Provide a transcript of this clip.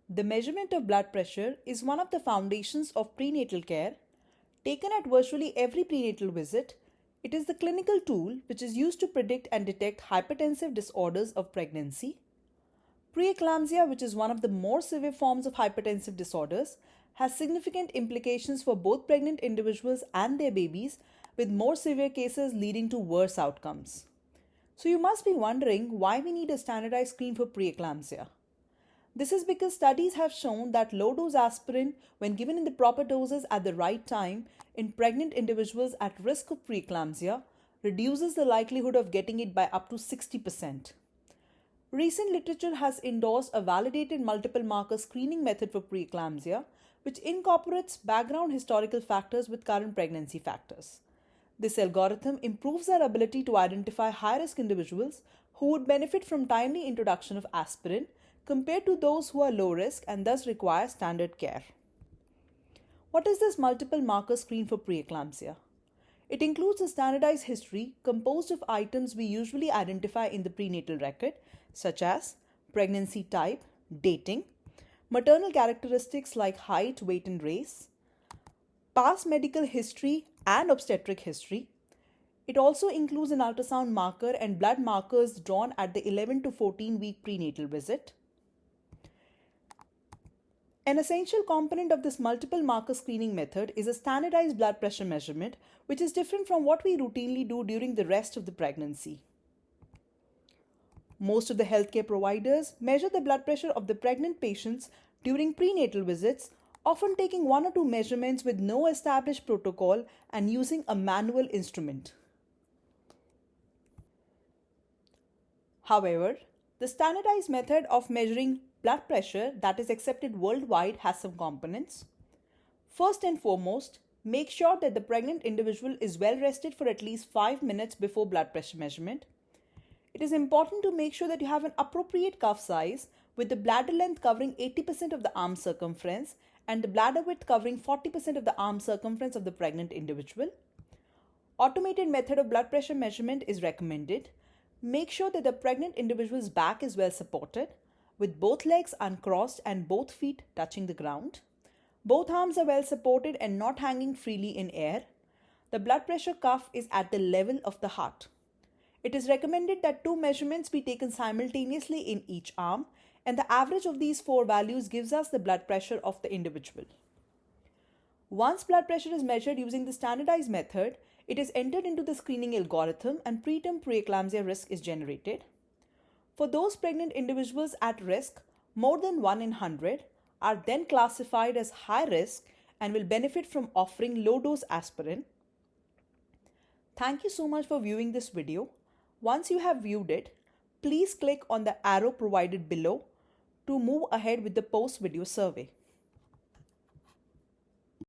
The measurement of blood pressure is one of the foundations of prenatal care. Taken at virtually every prenatal visit, it is the clinical tool which is used to predict and detect hypertensive disorders of pregnancy. Preeclampsia, which is one of the more severe forms of hypertensive disorders, has significant implications for both pregnant individuals and their babies, with more severe cases leading to worse outcomes. So you must be wondering why we need a standardized screen for preeclampsia. This is because studies have shown that low-dose aspirin, when given in the proper doses at the right time in pregnant individuals at risk of preeclampsia, reduces the likelihood of getting it by up to 60%. Recent literature has endorsed a validated multiple marker screening method for preeclampsia, which incorporates background historical factors with current pregnancy factors. This algorithm improves our ability to identify high-risk individuals who would benefit from timely introduction of aspirin compared to those who are low risk and thus require standard care. What is this multiple marker screen for preeclampsia? It includes a standardized history composed of items we usually identify in the prenatal record, such as pregnancy type, dating, maternal characteristics like height, weight, and race, past medical history and obstetric history. It also includes an ultrasound marker and blood markers drawn at the 11 to 14 week prenatal visit. An essential component of this multiple marker screening method is a standardized blood pressure measurement, which is different from what we routinely do during the rest of the pregnancy. Most of the healthcare providers measure the blood pressure of the pregnant patients during prenatal visits, often taking one or two measurements with no established protocol and using a manual instrument. However, the standardized method of measuring blood pressure that is accepted worldwide has some components. First and foremost, make sure that the pregnant individual is well rested for at least 5 minutes before blood pressure measurement. It is important to make sure that you have an appropriate cuff size with the bladder length covering 80% of the arm circumference and the bladder width covering 40% of the arm circumference of the pregnant individual. Automated method of blood pressure measurement is recommended. Make sure that the pregnant individual's back is well supported, with both legs uncrossed and both feet touching the ground. Both arms are well supported and not hanging freely in air. The blood pressure cuff is at the level of the heart. It is recommended that 2 measurements be taken simultaneously in each arm, and the average of these 4 values gives us the blood pressure of the individual. Once blood pressure is measured using the standardized method, it is entered into the screening algorithm and preterm preeclampsia risk is generated. For those pregnant individuals at risk, more than 1 in 100 are then classified as high risk and will benefit from offering low-dose aspirin. Thank you so much for viewing this video. Once you have viewed it, please click on the arrow provided below to move ahead with the post-video survey.